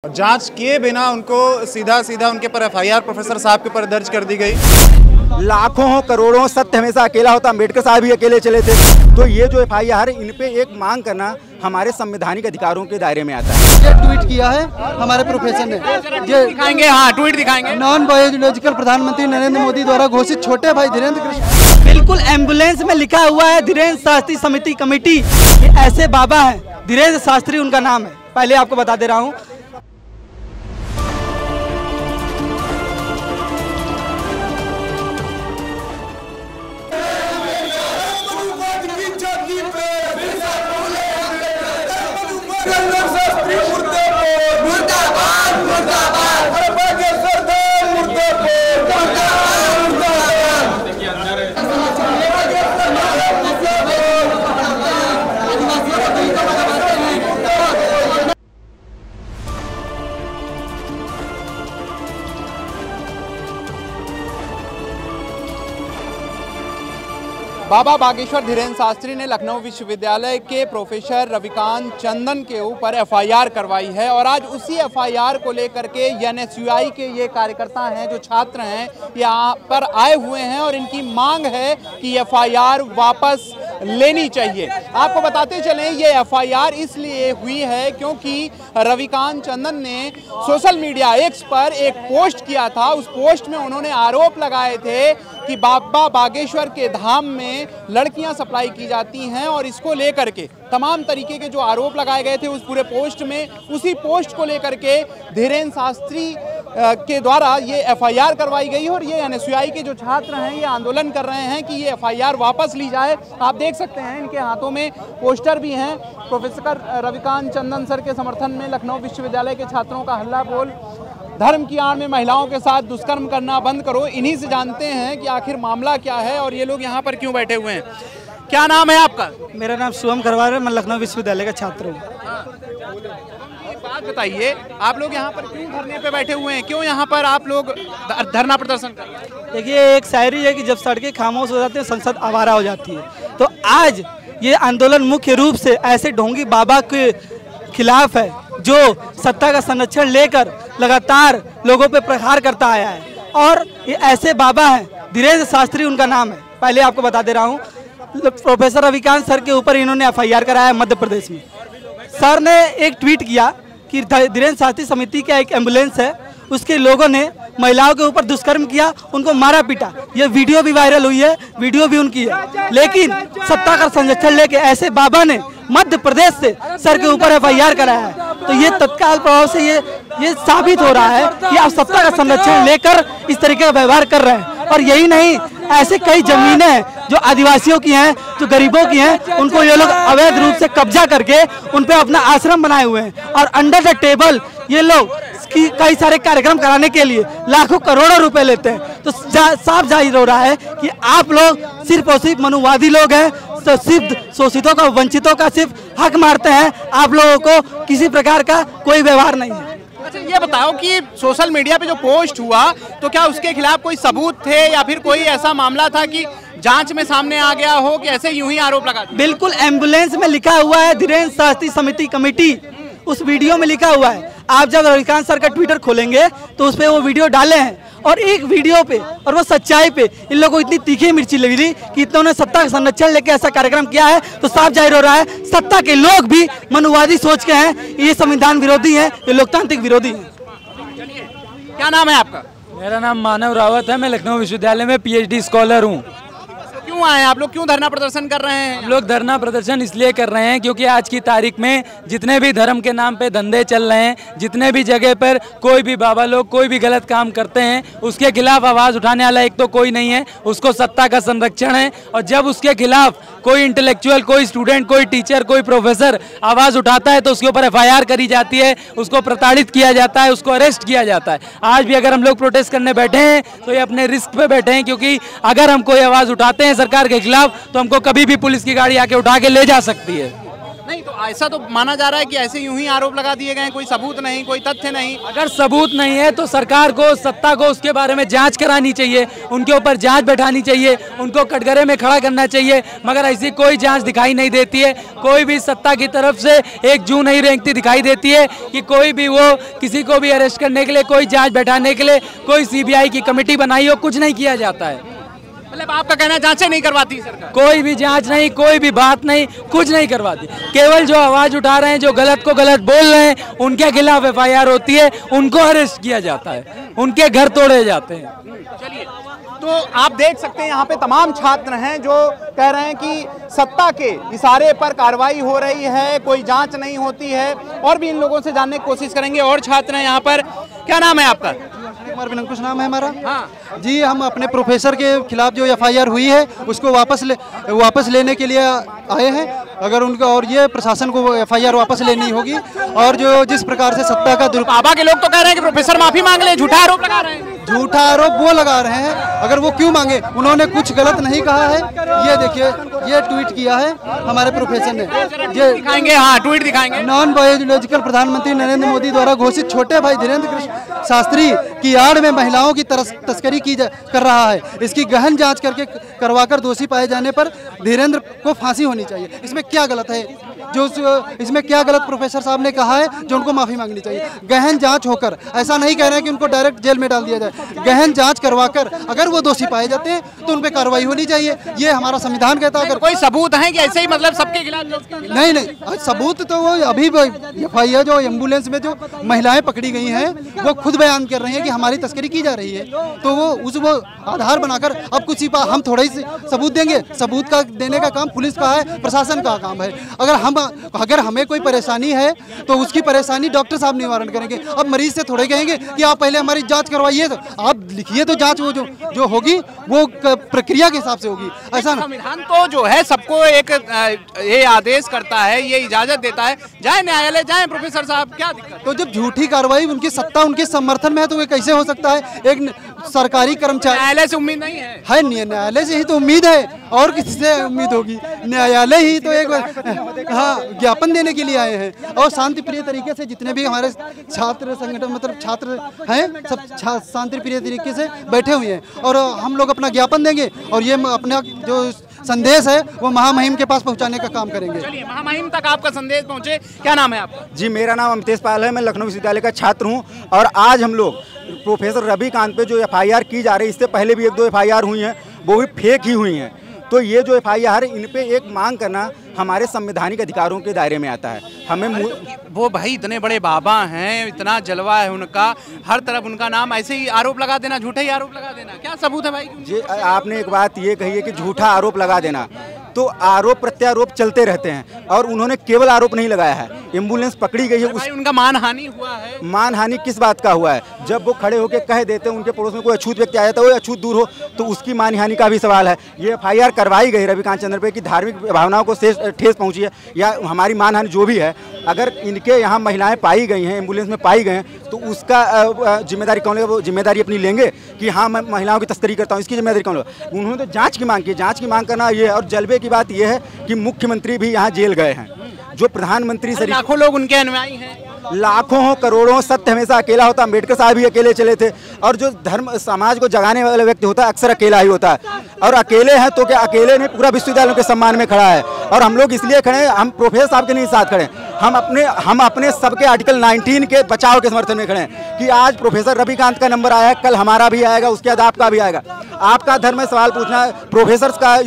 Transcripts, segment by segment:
जांच किए बिना उनको सीधा उनके पर एफआईआर प्रोफेसर साहब के ऊपर दर्ज कर दी गई। लाखों करोड़ों सत्य हमेशा अकेला होता, अम्बेडकर साहब भी अकेले चले थे। तो ये जो एफआईआर इन पे एक मांग करना हमारे संवैधानिक अधिकारों के दायरे में आता है। ये ट्वीट किया है हमारे प्रोफेसर ने, ये दिखाएंगे, हाँ ट्वीट दिखाएंगे। नॉन बायोलॉजिकल प्रधानमंत्री नरेंद्र मोदी द्वारा घोषित छोटे भाई धीरेन्द्र कृष्ण। बिल्कुल एम्बुलेंस में लिखा हुआ है धीरेन्द्र शास्त्री समिति कमेटी। ये ऐसे बाबा हैं, धीरेन्द्र शास्त्री उनका नाम है, पहले आपको बता दे रहा हूँ। बाबा बागेश्वर धीरेन्द्र शास्त्री ने लखनऊ विश्वविद्यालय के प्रोफेसर रविकांत चंदन के ऊपर एफआईआर करवाई है और आज उसी एफआईआर को लेकर के एनएसयूआई के ये कार्यकर्ता हैं, जो छात्र हैं, यहाँ पर आए हुए हैं और इनकी मांग है कि एफआईआर वापस लेनी चाहिए। आपको बताते चलें, ये एफआईआर इसलिए हुई है क्योंकि रविकांत चंदन ने सोशल मीडिया एक्स पर एक पोस्ट किया था। उस पोस्ट में उन्होंने आरोप लगाए थे कि बाबा बागेश्वर के धाम में लड़कियां सप्लाई की जाती हैं और इसको लेकर के तमाम तरीके के जो आरोप लगाए गए थे उस पूरे पोस्ट में, उसी पोस्ट को लेकर के धीरेन्द्र शास्त्री के द्वारा ये एफआईआर करवाई गई और ये एनएसयूआई के जो छात्र हैं ये आंदोलन कर रहे हैं कि ये एफआईआर वापस ली जाए। आप देख सकते हैं इनके हाथों में पोस्टर भी हैं। प्रोफेसर रविकांत चंदन सर के समर्थन में लखनऊ विश्वविद्यालय के छात्रों का हल्ला बोल, धर्म की आड़ में महिलाओं के साथ दुष्कर्म करना बंद करो। इन्हीं से जानते हैं कि आखिर मामला क्या है और ये लोग यहाँ पर क्यों बैठे हुए हैं। क्या नाम है आपका? मेरा नाम शुभम करवार है, मैं लखनऊ विश्वविद्यालय का छात्र हूँ। बात बताइए, आप लोग यहाँ पर क्यों धरने पे बैठे हुए हैं, क्यों यहाँ पर आप लोग धरना प्रदर्शन कर रहे हैं? देखिए, एक शायरी है कि जब सड़कें खामोश हो जाती हैं संसद आवारा हो जाती है। तो आज ये आंदोलन मुख्य रूप से ऐसे ढोंगी बाबा के खिलाफ है जो सत्ता का संरक्षण लेकर लगातार लोगों पे प्रहार करता आया है। और ये ऐसे बाबा हैं, धीरेन्द्र शास्त्री उनका नाम है, पहले आपको बता दे रहा हूँ। प्रोफेसर रविकांत सर के ऊपर इन्होंने एफआईआर कराया मध्य प्रदेश में। सर ने एक ट्वीट किया कि धीरेन्द्र शास्त्री समिति का एक एम्बुलेंस है, उसके लोगों ने महिलाओं के ऊपर दुष्कर्म किया, उनको मारा पीटा। ये वीडियो भी वायरल हुई है, वीडियो भी उनकी है। लेकिन सत्ता का संरक्षण लेके ऐसे बाबा ने मध्य प्रदेश से सर के ऊपर एफआईआर कराया है। तो ये तत्काल प्रभाव से ये साबित हो रहा है कि आप सत्ता का संरक्षण लेकर इस तरीके का व्यवहार कर रहे हैं। और यही नहीं, ऐसे कई जमीनें हैं जो आदिवासियों की हैं, जो गरीबों की हैं, उनको ये लोग अवैध रूप से कब्जा करके उन पे अपना आश्रम बनाए हुए हैं। और अंडर द टेबल ये लोग कई सारे कार्यक्रम कराने के लिए लाखों करोड़ों रुपए लेते हैं। तो साफ जाहिर हो रहा है कि आप लोग सिर्फ और सिर्फ मनुवादी लोग हैं, तो सिर्फ शोषितों का, वंचितों का सिर्फ हक मारते हैं। आप लोगों को किसी प्रकार का कोई व्यवहार नहीं है। अच्छा, ये बताओ कि सोशल मीडिया पे जो पोस्ट हुआ तो क्या उसके खिलाफ कोई सबूत थे या फिर कोई ऐसा मामला था कि जांच में सामने आ गया हो कि ऐसे यूं ही आरोप लगा? बिल्कुल एम्बुलेंस में लिखा हुआ है धीरेन्द्र शास्त्री समिति कमेटी, उस वीडियो में लिखा हुआ है। आप जब रविकांत सर का ट्विटर खोलेंगे तो उस पर वो वीडियो डाले हैं और एक वीडियो पे और वो सच्चाई पे इन लोगों को इतनी तीखी मिर्ची लगी कि इन्होंने सत्ता का संरक्षण लेके ऐसा कार्यक्रम किया है। तो साफ जाहिर हो रहा है सत्ता के लोग भी मनुवादी सोच के हैं, ये संविधान विरोधी हैं, ये लोकतांत्रिक विरोधी हैं। क्या नाम है आपका? मेरा नाम मानव रावत है, मैं लखनऊ विश्वविद्यालय में पीएचडी स्कॉलर हूँ। क्यों आए आप लोग, क्यों धरना प्रदर्शन कर रहे हैं? हम लोग धरना प्रदर्शन इसलिए कर रहे हैं क्योंकि आज की तारीख में जितने भी धर्म के नाम पे धंधे चल रहे हैं, जितने भी जगह पर कोई भी बाबा लोग कोई भी गलत काम करते हैं, उसके खिलाफ आवाज़ उठाने वाला एक तो कोई नहीं है, उसको सत्ता का संरक्षण है। और जब उसके खिलाफ कोई इंटेलेक्चुअल, कोई स्टूडेंट, कोई टीचर, कोई प्रोफेसर आवाज़ उठाता है तो उसके ऊपर एफआईआर करी जाती है, उसको प्रताड़ित किया जाता है, उसको अरेस्ट किया जाता है। आज भी अगर हम लोग प्रोटेस्ट करने बैठे हैं तो ये अपने रिस्क पे बैठे हैं, क्योंकि अगर हम कोई आवाज़ उठाते हैं सरकार के खिलाफ तो हमको कभी भी पुलिस की गाड़ी आके उठा के ले जा सकती है। नहीं तो ऐसा तो माना जा रहा है कि ऐसे यूं ही आरोप लगा दिए गए, कोई सबूत नहीं, कोई तथ्य नहीं। अगर सबूत नहीं है तो सरकार को, सत्ता को उसके बारे में जांच करानी चाहिए, उनके ऊपर जांच बैठानी चाहिए, उनको कटघरे में खड़ा करना चाहिए, मगर ऐसी कोई जांच दिखाई नहीं देती है। कोई भी सत्ता की तरफ से एक जू नहीं रेंगती दिखाई देती है कि कोई भी वो किसी को भी अरेस्ट करने के लिए, कोई जांच बैठाने के लिए कोई सीबीआई की कमेटी बनाई हो, कुछ नहीं किया जाता है। मतलब आपका कहना है जांचें नहीं करवाती सरकार? कोई भी जांच नहीं, कोई भी बात नहीं, कुछ नहीं करवाती। केवल जो आवाज उठा रहे हैं, जो गलत को गलत बोल रहे हैं, उनके खिलाफ एफआईआर होती है, उनको अरेस्ट किया जाता है, उनके घर तोड़े जाते हैं। चलिए, तो आप देख सकते हैं यहाँ पे तमाम छात्र हैं जो कह रहे हैं कि सत्ता के इशारे पर कार्रवाई हो रही है, कोई जांच नहीं होती है। और भी इन लोगों से जानने की कोशिश करेंगे। और छात्र हैं यहाँ पर। क्या नाम है आपका? कुमार बिलंकुश नाम है हमारा। हाँ जी, हम अपने प्रोफेसर के खिलाफ जो एफआईआर हुई है उसको वापस लेने के लिए आए हैं। अगर उनका, और ये प्रशासन को एफआईआर वापस लेनी होगी। और जो जिस प्रकार से सत्ता का बाबा के लोग तो कह रहे हैं कि प्रोफेसर माफी मांग ले, झूठा आरोप लगा रहे हैं। झूठा आरोप वो लगा रहे हैं, अगर वो क्यों मांगे, उन्होंने कुछ गलत नहीं कहा है। ये देखिए, ये ट्वीट किया है हमारे प्रोफेसर ने, ये दिखाएंगे। हाँ, ट्वीट दिखाएंगे। नॉन बायोलॉजिकल प्रधानमंत्री नरेंद्र मोदी द्वारा घोषित छोटे भाई धीरेंद्र कृष्ण शास्त्री की आड़ में महिलाओं की तस्करी कर रहा है। इसकी गहन जांच करवाकर दोषी पाए जाने पर धीरेंद्र को फांसी होनी चाहिए। इसमें क्या गलत है? इसमें क्या गलत प्रोफेसर साहब ने कहा है जो उनको माफी मांगनी चाहिए? गहन जांच होकर, ऐसा नहीं कह रहे हैं कि उनको डायरेक्ट जेल में डाल दिया जाए, गहन जांच करवाकर अगर वो दोषी पाए जाते हैं तो उन पे कार्रवाई होनी चाहिए। ये हमारा संविधान कहता है। अगर कोई सबूत है कि ऐसे ही मतलब सबके खिलाफ? नहीं, सबूत तो वो अभी एफआईआर जो एम्बुलेंस में जो महिलाएं पकड़ी गई हैं वो खुद बयान कर रही हैं कि हमारी तस्करी की जा रही है। तो वो आधार बनाकर अब कुछ ही हम थोड़ा ही सबूत देंगे। सबूत का देने का काम पुलिस का है, प्रशासन का काम है। अगर हमें कोई परेशानी है तो उसकी परेशानी डॉक्टर साहब निवारण करेंगे। अब मरीज से थोड़े कहेंगे कि आप पहले हमारी जांच करवाइए, तो आप लिखिए तो जांच वो जो होगी वो प्रक्रिया के हिसाब से होगी। ऐसा संविधान तो जो है सबको एक ये आदेश करता है, ये इजाजत देता है, जाए न्यायालय जाए प्रोफेसर साहब, क्या दिक्कत? तो जब झूठी कार्रवाई उनकी सत्ता उनके समर्थन में है तो ये कैसे हो सकता है? एक सरकारी कर्मचारी, न्यायालय से उम्मीद नहीं है? है, न्यायालय से ही तो उम्मीद है, और किसी से उम्मीद होगी? न्यायालय ही तो एक ज्ञापन देने के लिए आए हैं। और शांति प्रिय तरीके से जितने भी हमारे छात्र संगठन, मतलब छात्र हैं, सब शांति प्रिय तरीके से बैठे हुए हैं। और हम लोग अपना ज्ञापन देंगे और ये अपना जो संदेश है वो महामहिम के पास पहुंचाने का काम करेंगे। चलिए, महामहिम तक आपका संदेश पहुंचे। क्या नाम है आपका? जी, मेरा नाम अमितेश पाल है। मैं लखनऊ विश्वविद्यालय का छात्र हूं। और आज हम लोग प्रोफेसर रविकांत पे जो एफआईआर की जा रही है, इससे पहले भी 1-2 एफआईआर हुई हैं, वो भी फेक ही हुई हैं। तो ये जो एफआईआर है, इन पे एक मांग करना हमारे संवैधानिक अधिकारों के दायरे में आता है। हमें वो भाई इतने बड़े बाबा हैं, इतना जलवा है उनका, हर तरफ उनका नाम, ऐसे ही आरोप लगा देना, झूठे ही आरोप लगा देना, क्या सबूत है भाई? जी, आपने एक बात ये कही है कि झूठा आरोप लगा देना, तो आरोप प्रत्यारोप चलते रहते हैं। और उन्होंने केवल आरोप नहीं लगाया है, एम्बुलेंस पकड़ी गई है, उनका मानहानि हुआ है। मानहानि किस बात का हुआ है? जब वो खड़े होकर कह देते हैं, उनके पड़ोस में कोई अछूत व्यक्ति आ जाता है, वो अछूत दूर हो, तो उसकी मानहानि का भी सवाल है। ये एफआईआर करवाई गई रविकांत चंद्र पे कि धार्मिक भावनाओं को ठेस पहुंची है या हमारी मानहानि जो भी है। अगर इनके यहाँ महिलाएं पाई गई हैं, एम्बुलेंस में पाई गए हैं, तो उसका जिम्मेदारी कौन लेगा? वो जिम्मेदारी अपनी लेंगे कि हाँ मैं महिलाओं की तस्करी करता हूँ, इसकी जिम्मेदारी कौन लेगा? उन्होंने तो जांच की मांग की। जांच की मांग करना ये है। और जलवे की बात यह है कि मुख्यमंत्री भी यहाँ जेल गए हैं, जो प्रधानमंत्री से लाखों लोग उनके अनुयायी हैं, लाखों हो, करोड़ों। सत्य हमेशा अकेला होता। अम्बेडकर साहब भी अकेले चले थे। और जो धर्म समाज को जगाने वाला व्यक्ति होता है अक्सर अकेला ही होता है। और अकेले हैं तो क्या अकेले नहीं, पूरा विश्वविद्यालयों के सम्मान में खड़ा है। और हम लोग इसलिए खड़े हैं, हम प्रोफेसर साहब के नहीं साथ खड़े हैं, हम अपने सबके आर्टिकल 19 के बचाव के समर्थन में खड़े हैं कि आज प्रोफेसर रविकांत का नंबर आया है, कल हमारा भी आएगा, उसके बाद आपका भी आएगा। आपका धर्म है सवाल पूछना, प्रोफेसर का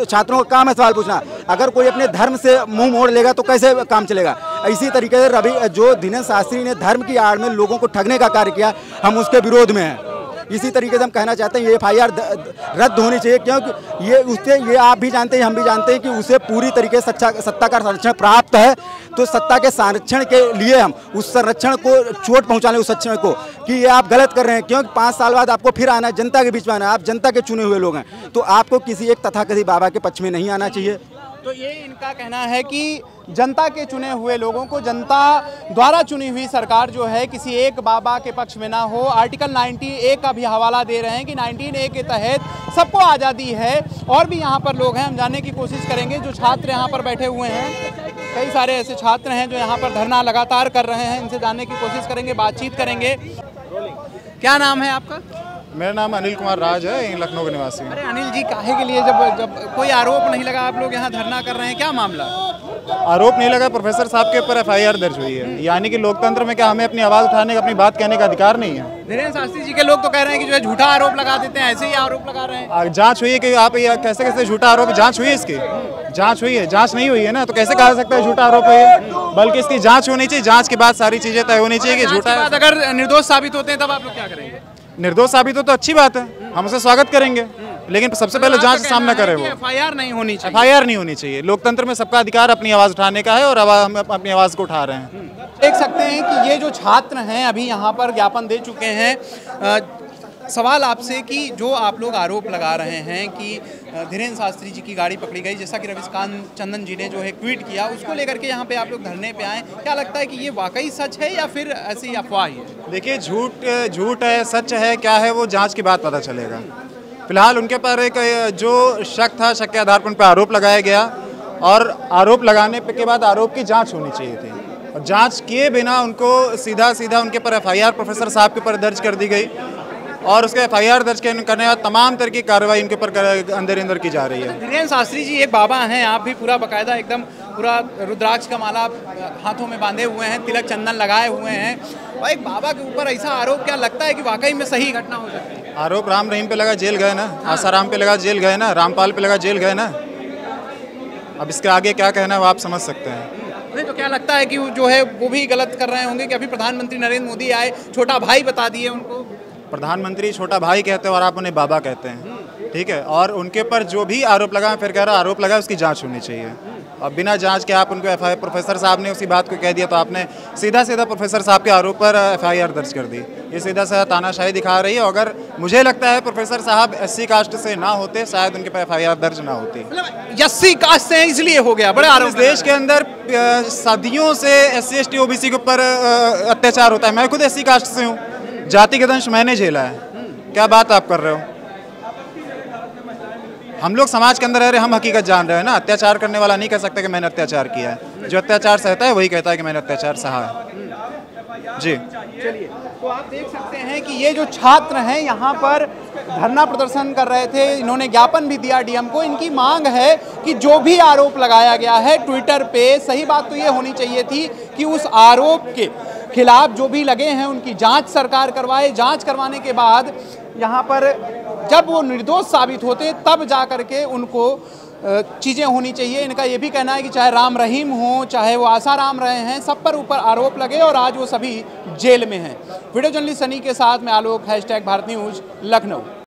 छात्रों का काम है सवाल पूछना। अगर कोई अपने धर्म से मुंह मोड़ लेगा तो कैसे काम चलेगा? इसी तरीके से जो धीरेंद्र शास्त्री ने धर्म की आड़ में लोगों को ठगने का कार्य किया, हम उसके विरोध में हैं। इसी तरीके से हम कहना चाहते हैं ये एफआईआर रद्द होनी चाहिए, क्योंकि ये आप भी जानते हैं, हम भी जानते हैं कि उसे पूरी तरीके से सत्ता का संरक्षण प्राप्त है। तो सत्ता के संरक्षण के लिए हम उस संरक्षण को चोट पहुंचाने, उस संरक्षण को कि ये आप गलत कर रहे हैं, क्योंकि 5 साल बाद आपको फिर आना है, जनता के बीच में आना है, आप जनता के चुने हुए लोग हैं, तो आपको किसी एक तथाकथित बाबा के पक्ष में नहीं आना चाहिए। तो ये इनका कहना है कि जनता के चुने हुए लोगों को, जनता द्वारा चुनी हुई सरकार जो है किसी एक बाबा के पक्ष में ना हो। आर्टिकल 19A का भी हवाला दे रहे हैं कि 19A के तहत सबको आज़ादी है। और भी यहाँ पर लोग हैं, हम जानने की कोशिश करेंगे। जो छात्र यहाँ पर बैठे हुए हैं, कई सारे ऐसे छात्र हैं जो यहाँ पर धरना लगातार कर रहे हैं, इनसे जानने की कोशिश करेंगे, बातचीत करेंगे। क्या नाम है आपका? मेरा नाम अनिल कुमार राज है, यहीं लखनऊ के निवासी हूँ। अरे अनिल जी, काहे के लिए जब कोई आरोप नहीं लगा आप लोग यहाँ धरना कर रहे हैं, क्या मामला? आरोप नहीं लगा, प्रोफेसर साहब के ऊपर FIR दर्ज हुई है। यानी कि लोकतंत्र में क्या हमें अपनी आवाज़ उठाने का, अपनी बात कहने का अधिकार नहीं है? धीरेन्द्र शास्त्री जी के लोग तो कह रहे हैं कि जो है झूठा आरोप लगा देते हैं, ऐसे ही आरोप लगा रहे हैं। जांच हुई है कि आप कैसे कैसे झूठा आरोप, जांच हुई है इसकी? जांच हुई है? जांच नहीं हुई है ना, तो कैसे कहा सकता है झूठा आरोप है ये? बल्कि इसकी जांच होनी चाहिए, जांच के बाद सारी चीजें तय होनी चाहिए कि झूठा है। अगर निर्दोष साबित होते हैं तब आप लोग क्या करेंगे? निर्दोष साबित हो तो अच्छी बात है, हम उसे स्वागत करेंगे, लेकिन सबसे पहले जांच का सामना करें। वो FIR नहीं होनी चाहिए। FIR नहीं होनी चाहिए। लोकतंत्र में सबका अधिकार अपनी आवाज़ उठाने का है और हम अपनी आवाज़ को उठा रहे हैं। देख सकते हैं कि ये जो छात्र हैं अभी यहाँ पर ज्ञापन दे चुके हैं। सवाल आपसे कि जो आप लोग आरोप लगा रहे हैं कि धीरेन्द्र शास्त्री जी की गाड़ी पकड़ी गई, जैसा कि रविकांत चंदन जी ने जो है ट्वीट किया, उसको लेकर के यहाँ पे आप लोग धरने पे आए, क्या लगता है कि ये वाकई सच है या फिर ऐसी अफवाह है? देखिए, झूठ है, सच है, क्या है वो जांच के बाद पता चलेगा। फिलहाल उनके पर एक जो शक था, शक के आधार पर उन पर आरोप लगाया गया और आरोप लगाने के बाद आरोप की जांच होनी चाहिए थी, और जांच किए बिना उनको सीधा उनके पर FIR प्रोफेसर साहब के ऊपर दर्ज कर दी गई और उसके FIR दर्ज करने के बाद तमाम तरह की कार्रवाई उनके ऊपर अंदर की जा रही है। धीरेन्द्र शास्त्री जी एक बाबा हैं, आप भी पूरा बाकायदा एकदम पूरा रुद्राक्ष का माला हाथों में बांधे हुए हैं, तिलक चंदन लगाए हुए हैं, और एक बाबा के ऊपर ऐसा आरोप, क्या लगता है कि वाकई में सही घटना हो सकती है? आरोप राम रहीम पे लगा, जेल गए ना, आसाराम पे लगा, जेल गए ना, रामपाल पे लगा, जेल गए ना। अब इसके आगे क्या कहना है वो आप समझ सकते हैं। नहीं तो क्या लगता है कि जो है वो भी गलत कर रहे होंगे कि अभी प्रधानमंत्री नरेंद्र मोदी आए, छोटा भाई बता दिए उनको? प्रधानमंत्री छोटा भाई कहते हैं और आप उन्हें बाबा कहते हैं, ठीक है। और उनके पर जो भी आरोप लगा, फिर कह रहा आरोप लगा, उसकी जांच होनी चाहिए। और बिना जांच के आप उनको FIR, प्रोफेसर साहब ने उसी बात को कह दिया, तो आपने सीधा प्रोफेसर साहब के आरोप पर FIR दर्ज कर दी। ये सीधा तानाशाही दिखा रही है। अगर मुझे लगता है प्रोफेसर साहब SC कास्ट से ना होते, शायद उनके पर FIR दर्ज ना होती। SC कास्ट से इसलिए हो गया, बड़े आरोप। इस देश के अंदर सदियों से SC ST OBC के ऊपर अत्याचार होता है। मैं खुद SC कास्ट से हूँ, जातिगत अंश मैंने झेला है। क्या बात आप कर रहे हो? हम लोग समाज के अंदर रह रहे, हम हकीकत जान रहे हैं ना। अत्याचार करने वाला नहीं कह सकता कि मैंने अत्याचार किया है। जो अत्याचार सहता है वही कहता है कि मैंने अत्याचार सहा है। जी चलिए, तो आप देख सकते हैं कि ये जो छात्र हैं यहाँ पर धरना प्रदर्शन कर रहे थे, इन्होंने ज्ञापन भी दिया DM को। इनकी मांग है कि जो भी आरोप लगाया गया है ट्विटर पे, सही बात तो ये होनी चाहिए थी कि उस आरोप के खिलाफ जो भी लगे हैं उनकी जांच सरकार करवाए। जांच करवाने के बाद यहाँ पर जब वो निर्दोष साबित होते तब जा करके उनको चीज़ें होनी चाहिए। इनका ये भी कहना है कि चाहे राम रहीम हो, चाहे वो आसाराम रहे हैं, सब पर ऊपर आरोप लगे और आज वो सभी जेल में हैं। वीडियो जर्नलिस्ट सनी के साथ मैं आलोक, #भारत न्यूज़ लखनऊ।